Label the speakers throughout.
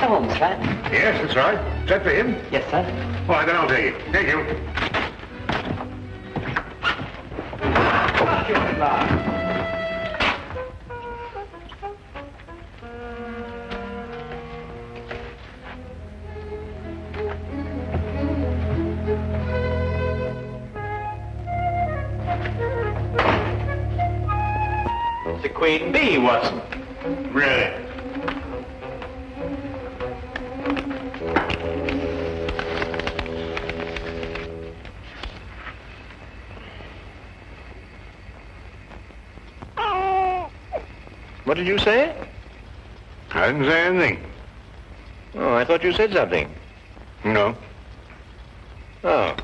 Speaker 1: Holmes, sir?
Speaker 2: Yes, that's right. Is that for him?
Speaker 1: Yes, sir.
Speaker 2: All right, then I'll take it. Thank you.
Speaker 3: It's a Queen Bee, Watson.
Speaker 2: Really?
Speaker 3: What did you say?
Speaker 2: I didn't say anything.
Speaker 3: Oh, I thought you said something.
Speaker 2: No.
Speaker 3: Oh.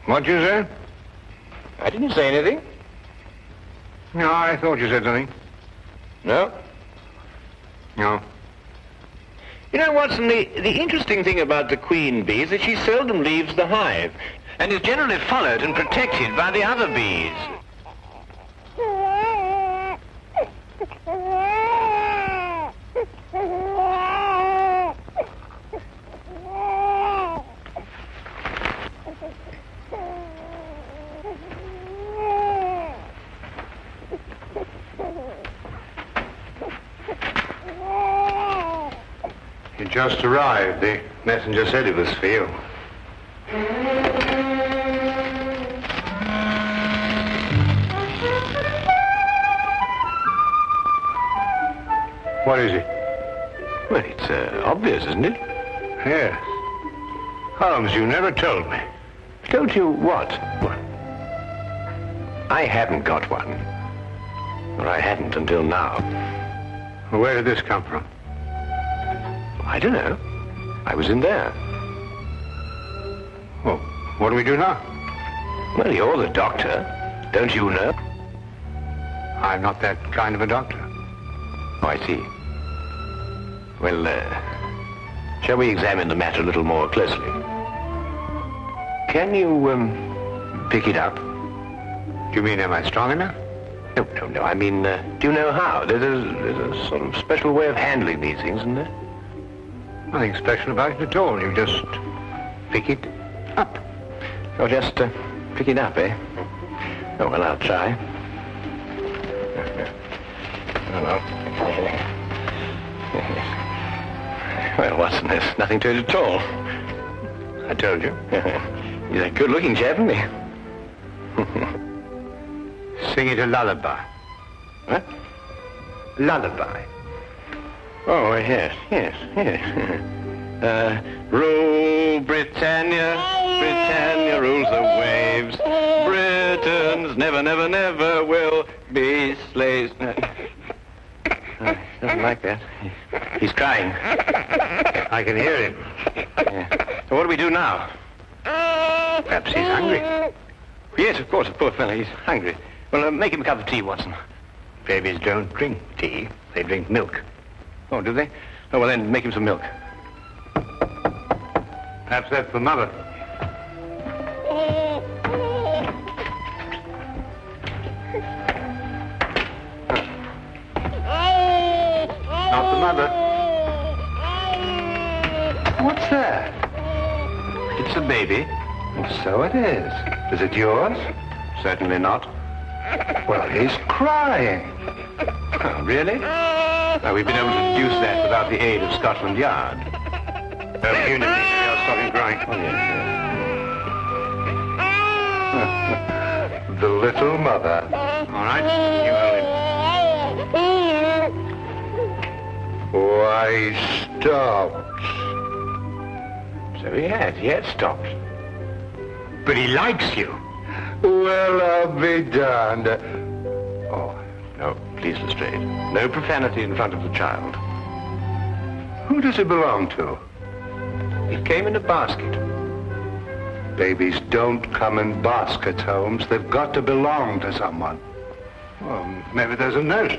Speaker 2: What'd you say?
Speaker 3: I didn't say anything.
Speaker 2: No, I thought you said something.
Speaker 3: No?
Speaker 2: No.
Speaker 3: You know, Watson, the interesting thing about the queen bee is that she seldom leaves the hive and is generally followed and protected by the other bees.
Speaker 2: You just arrived. The messenger said it was for you. What is it?
Speaker 3: Well, it's obvious, isn't it?
Speaker 2: Yes. Holmes, you never told me.
Speaker 3: Told you what?
Speaker 2: What?
Speaker 3: I haven't got one. Or I hadn't until now.
Speaker 2: Well, where did this come from?
Speaker 3: I don't know. I was in there.
Speaker 2: Well, what do we do now?
Speaker 3: Well, you're the doctor. Don't you know?
Speaker 2: I'm not that kind of a doctor.
Speaker 3: Oh, I see. Well, shall we examine the matter a little more closely? Can you, pick it up?
Speaker 2: Do you mean, am I strong enough?
Speaker 3: No. I mean, do you know how? There's a sort of special way of handling these things, isn't there?
Speaker 2: Nothing special about it at all. You just pick it up.
Speaker 3: Oh, just pick it up, eh? Oh, well, I'll try. Oh, well. Well, Watson, there's nothing to it at all.
Speaker 2: I told you.
Speaker 3: He's a good-looking chap, isn't he?
Speaker 2: Sing it a lullaby.
Speaker 3: What?
Speaker 2: Lullaby.
Speaker 3: Oh, yes. Rule Britannia, Britannia rules the waves. Britons never, never, never will be slaves. He doesn't like that. He's crying.
Speaker 2: I can hear him.
Speaker 3: Yeah. So what do we do now?
Speaker 2: Perhaps he's hungry.
Speaker 3: Yes, of course, poor fellow, he's hungry. Well, make him a cup of tea, Watson.
Speaker 2: Babies don't drink tea. They drink milk.
Speaker 3: Oh, do they? Oh, well, then make him some milk.
Speaker 2: Perhaps that's for Mother. Not the Mother. What's that?
Speaker 3: It's a baby.
Speaker 2: So it is. Is it yours?
Speaker 3: Certainly not.
Speaker 2: Well, he's crying.
Speaker 3: Oh, really? Now, we've been able to deduce that without the aid of Scotland Yard.
Speaker 2: You know, I'll stop him crying.
Speaker 3: Oh, yes.
Speaker 2: The little mother. All right, you hold him. I stopped.
Speaker 3: So he had stopped.
Speaker 2: But he likes you. Well, I'll be darned.
Speaker 3: Oh, no, please, Lestrade. No profanity in front of the child.
Speaker 2: Who does it belong to?
Speaker 3: It came in a basket.
Speaker 2: Babies don't come in baskets, Holmes. They've got to belong to someone. Well, maybe there's a note.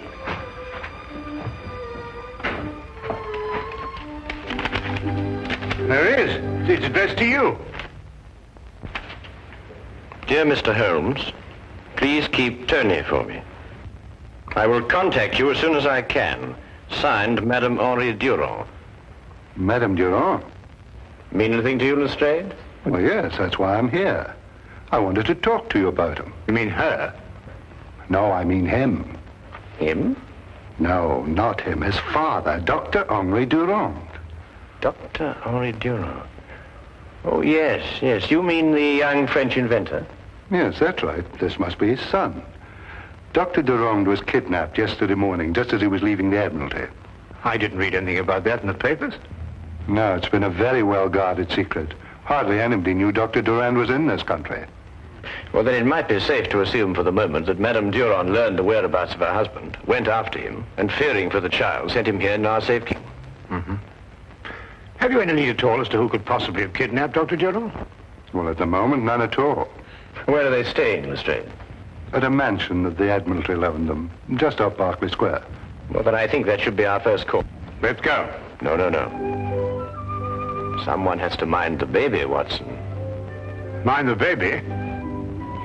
Speaker 2: There is. It's addressed to you.
Speaker 3: Dear Mr. Holmes, please keep Tony for me. I will contact you as soon as I can. Signed, Madame Henri Durand.
Speaker 2: Madame Durand?
Speaker 3: Mean anything to you, Lestrade?
Speaker 2: Well, yes, that's why I'm here. I wanted to talk to you about him. You mean her? No, I mean him.
Speaker 3: Him?
Speaker 2: No, not him. His father, Dr. Henri Durand.
Speaker 3: Dr. Henri Durand. Oh, yes. You mean the young French inventor?
Speaker 2: Yes, that's right. This must be his son. Dr. Durand was kidnapped yesterday morning, just as he was leaving the Admiralty. I didn't read anything about that in the papers. No, it's been a very well-guarded secret. Hardly anybody knew Dr. Durand was in this country.
Speaker 3: Well, then it might be safe to assume for the moment that Madame Durand learned the whereabouts of her husband, went after him, and fearing for the child, sent him here in our safekeeping.
Speaker 2: Mm-hmm. Have you any lead at all as to who could possibly have kidnapped Dr. Durand? Well, at the moment, none at all.
Speaker 3: Where are they staying, Lestrade?
Speaker 2: At a mansion that the Admiralty loaned them, just off Berkeley Square.
Speaker 3: Well, then I think that should be our first call.
Speaker 2: Let's go.
Speaker 3: No. Someone has to mind the baby, Watson.
Speaker 2: Mind the baby?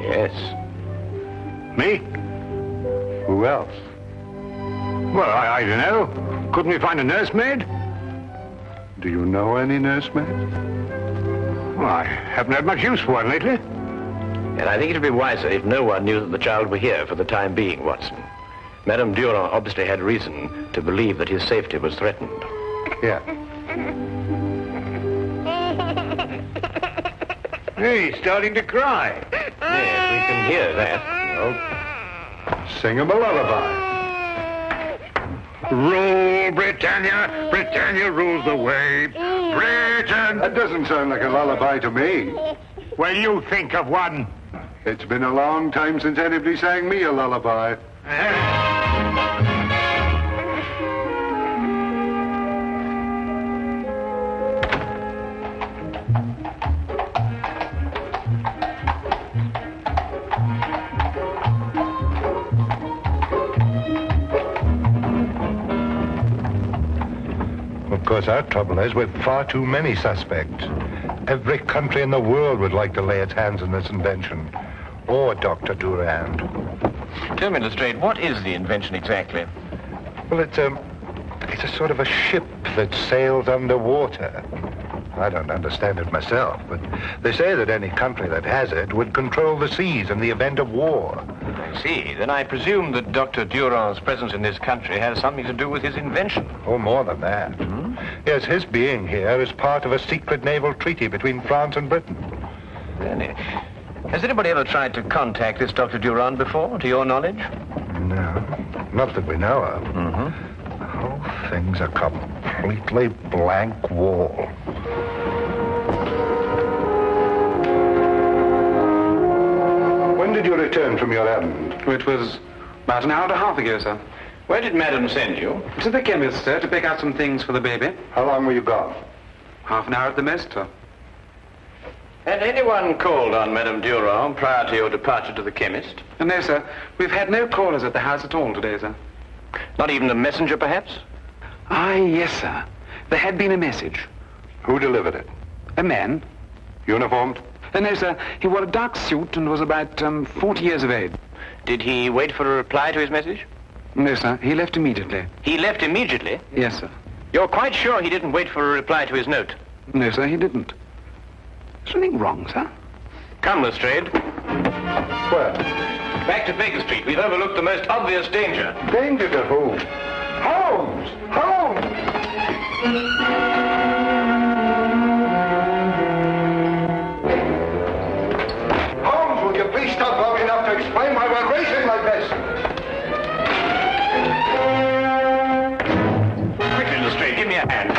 Speaker 3: Yes.
Speaker 2: Me? Who else? Well, I don't know. Couldn't we find a nursemaid? Do you know any nursemaids? Well, I haven't had much use for one lately.
Speaker 3: And I think it would be wiser if no one knew that the child were here for the time being, Watson. Madame Durand obviously had reason to believe that his safety was threatened.
Speaker 2: Yeah. Hey, he's starting to cry.
Speaker 3: Yes, we can hear that.
Speaker 2: Well, sing him a lullaby. Rule, Britannia, Britannia rules the waves. Britain! That doesn't sound like a lullaby to me. Well, you think of one. It's been a long time since anybody sang me a lullaby. Of course, our trouble is with far too many suspects. Every country in the world would like to lay its hands on this invention. Or Dr. Durand.
Speaker 3: Tell me, Lestrade, what is the invention exactly?
Speaker 2: Well, it's a sort of a ship that sails underwater. I don't understand it myself, but they say that any country that has it would control the seas in the event of war.
Speaker 3: I see. Then I presume that Dr. Durand's presence in this country has something to do with his invention.
Speaker 2: Oh, more than that.
Speaker 3: Hmm?
Speaker 2: Yes, his being here is part of a secret naval treaty between France and Britain.
Speaker 3: Then, has anybody ever tried to contact this Dr. Durand before, to your knowledge?
Speaker 2: No, not that we know of.
Speaker 3: Mm-hmm.
Speaker 2: The whole thing's a completely blank wall. When did you return from your errand?
Speaker 1: It was about an hour and a half ago, sir.
Speaker 3: Where did Madam send you?
Speaker 1: To the chemist, sir, to pick out some things for the baby.
Speaker 2: How long were you gone?
Speaker 1: Half an hour at the most, sir.
Speaker 3: Had anyone called on Madame Durand prior to your departure to the chemist?
Speaker 1: No, sir. We've had no callers at the house at all today, sir.
Speaker 3: Not even a messenger, perhaps?
Speaker 1: Ah, yes, sir. There had been a message.
Speaker 2: Who delivered it?
Speaker 1: A man.
Speaker 2: Uniformed?
Speaker 1: No, sir. He wore a dark suit and was about 40 years of age.
Speaker 3: Did he wait for a reply to his message?
Speaker 1: No, sir. He left immediately.
Speaker 3: He left immediately?
Speaker 1: Yes, sir.
Speaker 3: You're quite sure he didn't wait for a reply to his note?
Speaker 1: No, sir, he didn't. Is anything wrong, sir?
Speaker 3: Come, Lestrade.
Speaker 2: Where?
Speaker 3: Back to Baker Street. We've overlooked the most obvious danger.
Speaker 2: Danger to who? Holmes! Holmes! Holmes, will you please stop long enough to explain why we're racing like this?
Speaker 3: Quickly, Lestrade, give me me a hand.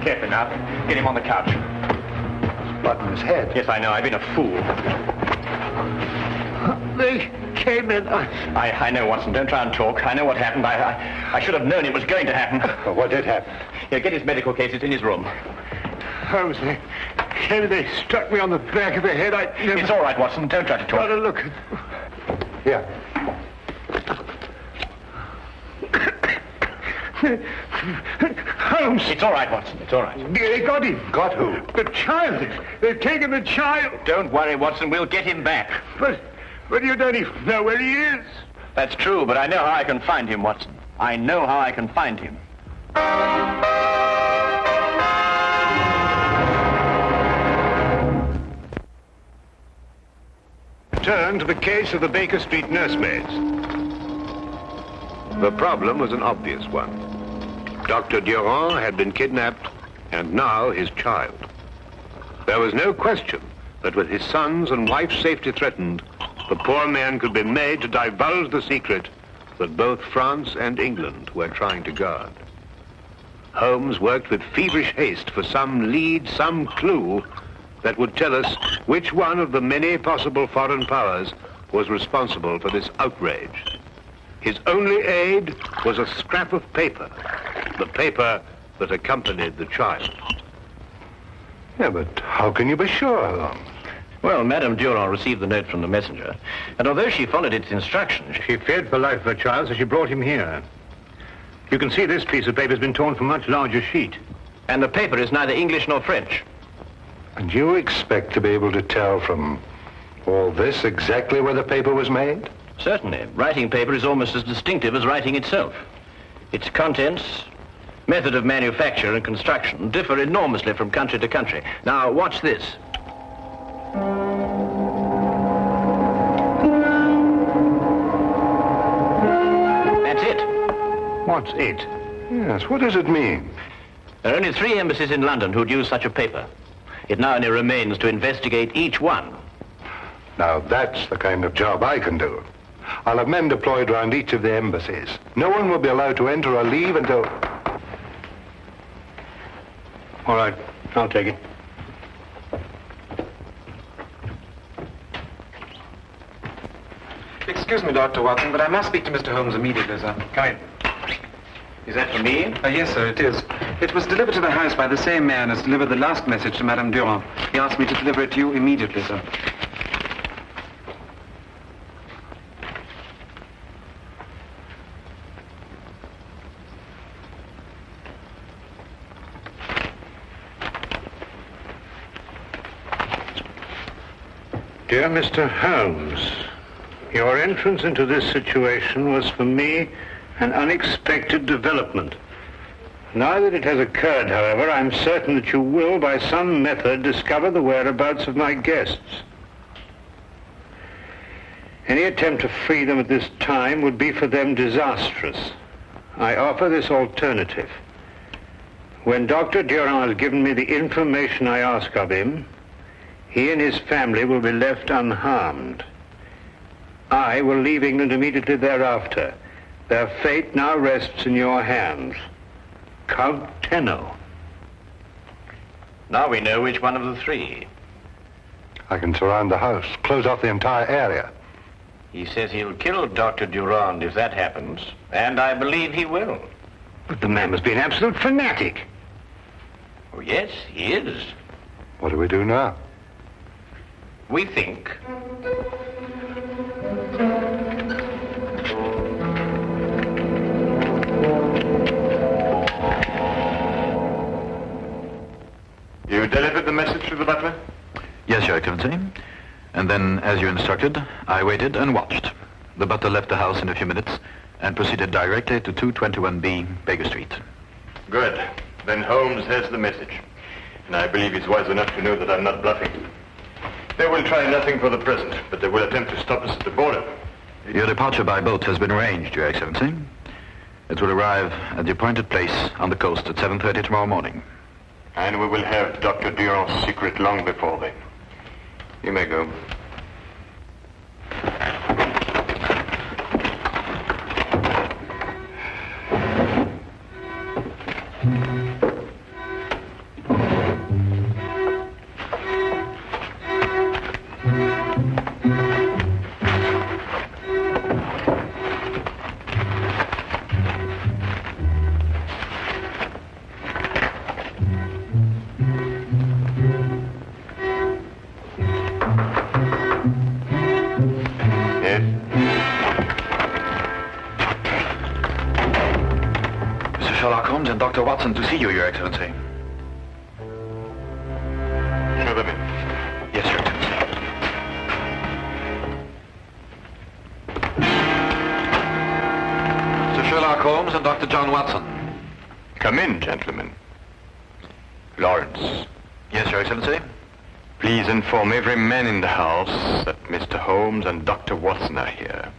Speaker 3: Carefully now. Get him on the couch.
Speaker 2: He's blood in his head.
Speaker 3: Yes, I know. I've been a fool.
Speaker 2: They came in.
Speaker 3: I know, Watson. Don't try and talk. I know what happened. I should have known it was going to happen.
Speaker 2: Well, what did happen?
Speaker 3: Here, get his medical case. It's in his room.
Speaker 2: Holmes, they struck me on the back of the head.
Speaker 3: It's all right, Watson. Don't try to talk.
Speaker 2: Got to look. Here. Holmes!
Speaker 3: It's all right, Watson. It's all right.
Speaker 2: They got him. Got who? The child. They've taken the child.
Speaker 3: Don't worry, Watson. We'll get him back.
Speaker 2: But you don't even know where he is.
Speaker 3: That's true, but I know how I can find him, Watson. I know how I can find him.
Speaker 4: Turn to the case of the Baker Street nursemaids. The problem was an obvious one. Dr. Durand had been kidnapped, and now his child. There was no question that with his son's and wife's safety threatened, the poor man could be made to divulge the secret that both France and England were trying to guard. Holmes worked with feverish haste for some lead, some clue that would tell us which one of the many possible foreign powers was responsible for this outrage. His only aid was a scrap of paper, the paper that accompanied the child.
Speaker 2: Yeah, but how can you be sure, Holmes?
Speaker 3: Well, Madame Durand received the note from the messenger, and although she followed its instructions,
Speaker 4: She feared for life of her child, so she brought him here. You can see this piece of paper has been torn from a much larger sheet.
Speaker 3: and the paper is neither English nor French.
Speaker 2: And you expect to be able to tell from all this exactly where the paper was made?
Speaker 3: Certainly. Writing paper is almost as distinctive as writing itself. Its contents, method of manufacture and construction differ enormously from country to country. Now, watch this. That's it.
Speaker 2: What's it? Yes, what does it mean?
Speaker 3: There are only 3 embassies in London who'd use such a paper. It now only remains to investigate each one.
Speaker 2: Now, that's the kind of job I can do. I'll have men deployed around each of the embassies. No one will be allowed to enter or leave until...
Speaker 4: All right, I'll take it.
Speaker 1: Excuse me, Dr. Watson, but I must speak to Mr. Holmes immediately, sir.
Speaker 3: Come in. Is that for me?
Speaker 1: Yes, sir, it is. It was delivered to the house by the same man as delivered the last message to Madame Durand. He asked me to deliver it to you immediately, sir.
Speaker 4: Dear Mr. Holmes, your entrance into this situation was for me an unexpected development. Now that it has occurred, however, I'm certain that you will, by some method, discover the whereabouts of my guests. Any attempt to free them at this time would be for them disastrous. I offer this alternative. When Dr. Durand has given me the information I ask of him, he and his family will be left unharmed. I will leave England immediately thereafter. Their fate now rests in your hands. Count Tenno.
Speaker 3: Now we know which one of the 3.
Speaker 2: I can surround the house, close off the entire area.
Speaker 3: He says he'll kill Dr. Durand if that happens, and I believe he will.
Speaker 4: But the man must be an absolute fanatic.
Speaker 3: Oh, yes, he is.
Speaker 2: What do we do now?
Speaker 3: We think.
Speaker 5: You delivered the message to the butler?
Speaker 6: Yes, Your Excellency. And then, as you instructed, I waited and watched. The butler left the house in a few minutes and proceeded directly to 221B Baker Street.
Speaker 5: Good. Then Holmes has the message. And I believe he's wise enough to know that I'm not bluffing. They will try nothing for the present, but they will attempt to stop us at the border.
Speaker 6: Your departure by boat has been arranged, Your Excellency. It will arrive at the appointed place on the coast at 7:30 tomorrow morning.
Speaker 5: And we will have Dr. Durand's secret long before then. You may go.
Speaker 6: Sherlock Holmes and Dr. Watson to see you, Your Excellency.
Speaker 5: Show them in.
Speaker 6: Yes, Your Excellency. Sir Sherlock Holmes and Dr. John Watson.
Speaker 5: Come in, gentlemen. Lawrence,
Speaker 6: Yes, Your Excellency.
Speaker 5: please inform every man in the house that Mr. Holmes and Dr. Watson are here.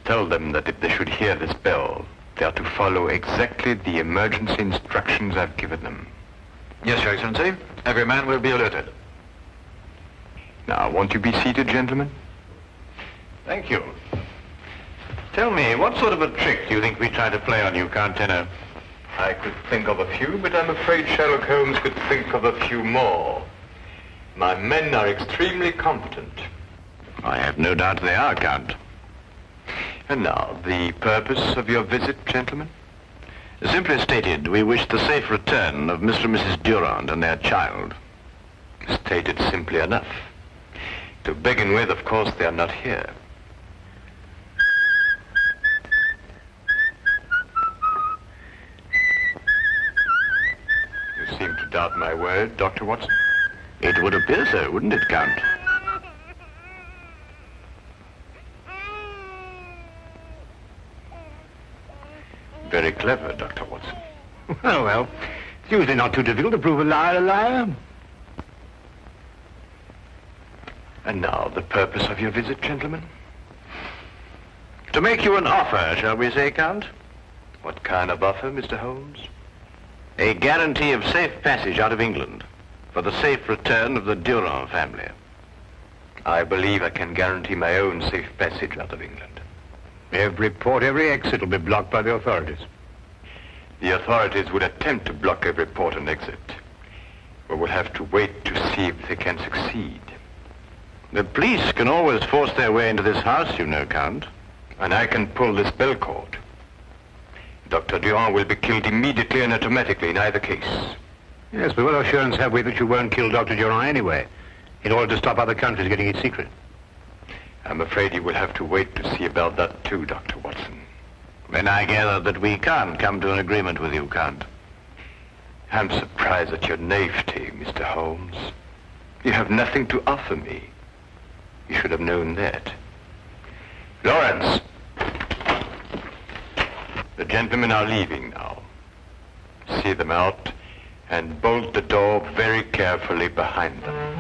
Speaker 5: Tell them that if they should hear this bell, they are to follow exactly the emergency instructions I've given them.
Speaker 6: Yes, Your Excellency. Every man will be alerted.
Speaker 5: Now, won't you be seated, gentlemen?
Speaker 3: Thank you. Tell me, what sort of a trick do you think we try to play on you, Count Tenor?
Speaker 5: I could think of a few, but I'm afraid Sherlock Holmes could think of a few more. My men are extremely competent.
Speaker 3: I have no doubt they are, Count.
Speaker 5: And now, the purpose of your visit, gentlemen?
Speaker 3: Simply stated, we wish the safe return of Mr. and Mrs. Durand and their child.
Speaker 5: Stated simply enough. To begin with, of course, they are not here. You seem to doubt my word, Dr. Watson.
Speaker 3: It would appear so, wouldn't it, Count?
Speaker 5: Very clever, Dr. Watson.
Speaker 3: Well, it's usually not too difficult to prove a liar a liar.
Speaker 5: And now, the purpose of your visit, gentlemen?
Speaker 3: To make you an offer, shall we say, Count?
Speaker 5: What kind of offer, Mr. Holmes?
Speaker 3: A guarantee of safe passage out of England for the safe return of the Durand family.
Speaker 5: I believe I can guarantee my own safe passage out of England.
Speaker 3: Every port, every exit will be blocked by the authorities.
Speaker 5: The authorities would attempt to block every port and exit. But we'll have to wait to see if they can succeed.
Speaker 3: The police can always force their way into this house, you know, Count.
Speaker 5: And I can pull this bell cord. Dr. Durand will be killed immediately and automatically in either case.
Speaker 3: Yes, but what assurance have we that you won't kill Dr. Durand anyway, in order to stop other countries getting his secret?
Speaker 5: I'm afraid you will have to wait to see about that too, Dr. Watson.
Speaker 3: Then I gather that we can't come to an agreement with you, Count.
Speaker 5: I'm surprised at your naivety, Mr. Holmes. You have nothing to offer me. You should have known that. Lawrence! The gentlemen are leaving now. See them out and bolt the door very carefully behind them.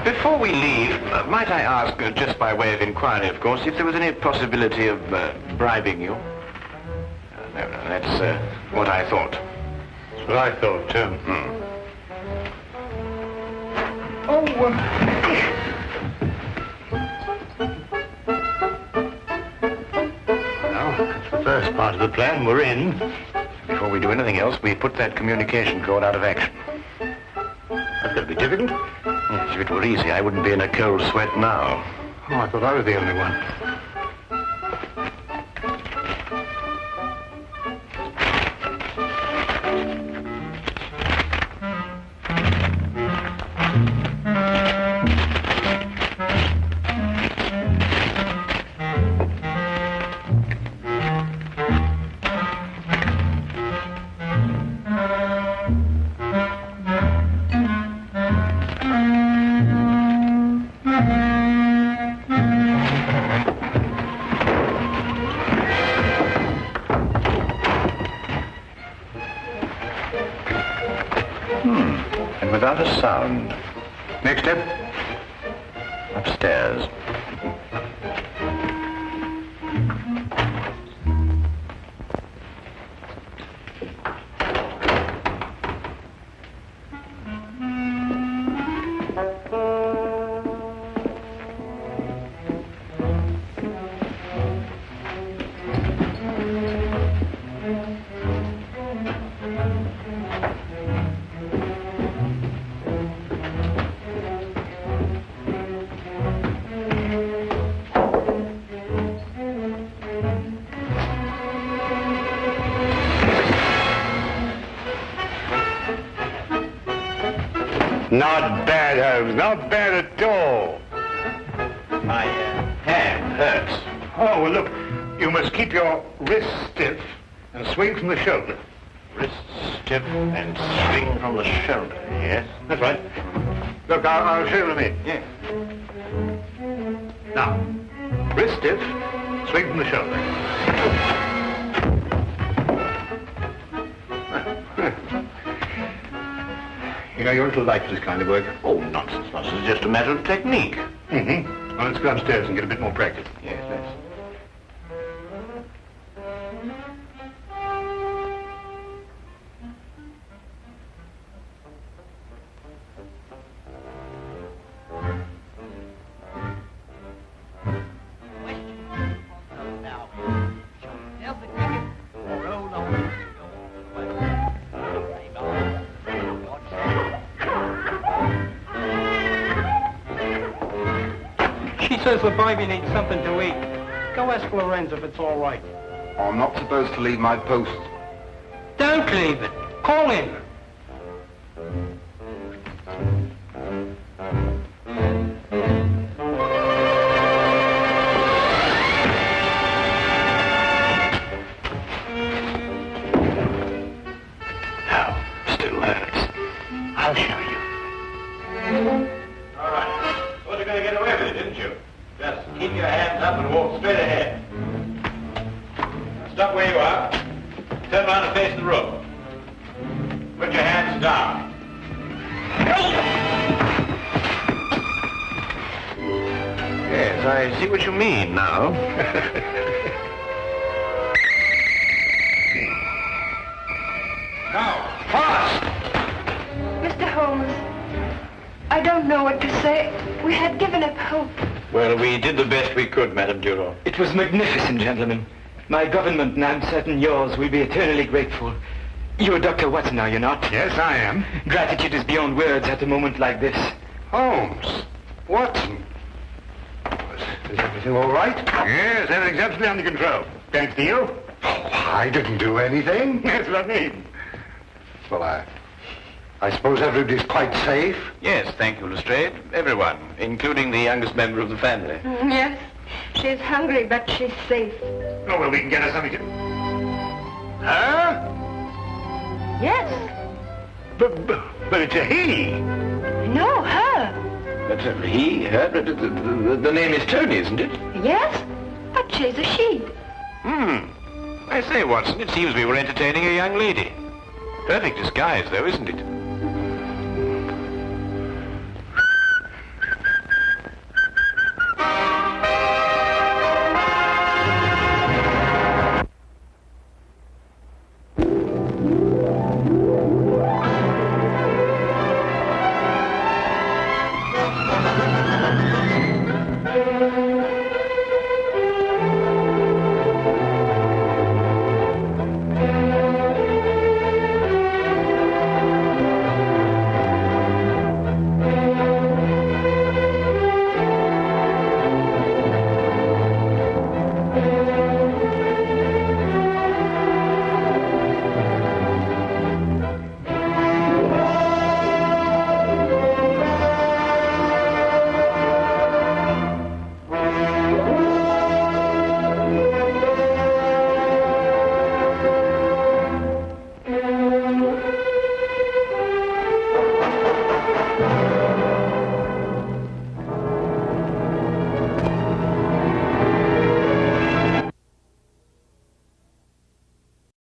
Speaker 3: Before we leave, might I ask, just by way of inquiry, of course, if there was any possibility of bribing you? No, that's what I thought.
Speaker 5: That's what I thought, too.
Speaker 3: Well, that's the first part of the plan. We're in. Before we do anything else, we put that communication cord out of action. That's going to be difficult. Yes, if it were easy, I wouldn't be in a cold sweat now.
Speaker 5: Oh, I thought I was the only one.
Speaker 3: Without a sound. Next step. Upstairs. Not bad, Holmes. Not bad at all. My hand hurts. Oh, well, look. You must keep your wrist stiff and swing from the shoulder. Wrist stiff and swing from the shoulder. Yes, that's right. Look, I'll show you in a minute. Yes. Now, wrist stiff, swing from the shoulder. You know, you're a little light for this kind of work. Oh, nonsense, nonsense. It's just a matter of technique. Mm-hmm. Well, let's go upstairs and get a bit more practice. Yes, let's.
Speaker 7: Says the baby needs something to eat. Go ask Lorenz if it's all right.
Speaker 8: I'm not supposed to leave my post.
Speaker 7: Don't leave it. Call him.
Speaker 3: Now, still hurts. I'll show you. All right. Thought you were going to get away with it, didn't you? Just keep your hands up and walk straight ahead. Stop where you are. Turn around and face the room. Put your hands down. Yes, I see what you mean now. Now, fast!
Speaker 9: Mr. Holmes, I don't know what to say. We had given up hope.
Speaker 3: Well, we did the best we could, Madame Durand.
Speaker 10: It was magnificent, gentlemen. My government, and I'm certain yours, will be eternally grateful. You're Dr. Watson, are you not?
Speaker 3: Yes, I am.
Speaker 10: Gratitude is beyond words at a moment like this.
Speaker 2: Holmes. Watson. Is everything all right?
Speaker 3: Yes, everything's absolutely under control. Thanks to you.
Speaker 2: Oh, I didn't do anything.
Speaker 3: That's what I mean.
Speaker 2: Well, I suppose everybody's quite safe?
Speaker 3: Yes, thank you, Lestrade. Everyone, including the youngest member of the family.
Speaker 9: Yes. She's hungry, but she's safe.
Speaker 3: Oh, well, we can get her something to... Huh?
Speaker 9: Yes.
Speaker 3: But it's a he.
Speaker 9: No, her.
Speaker 3: But he, her, the name is Tony, isn't it?
Speaker 9: Yes, but she's a she.
Speaker 3: I say, Watson, it seems we were entertaining a young lady. Perfect disguise, though, isn't it?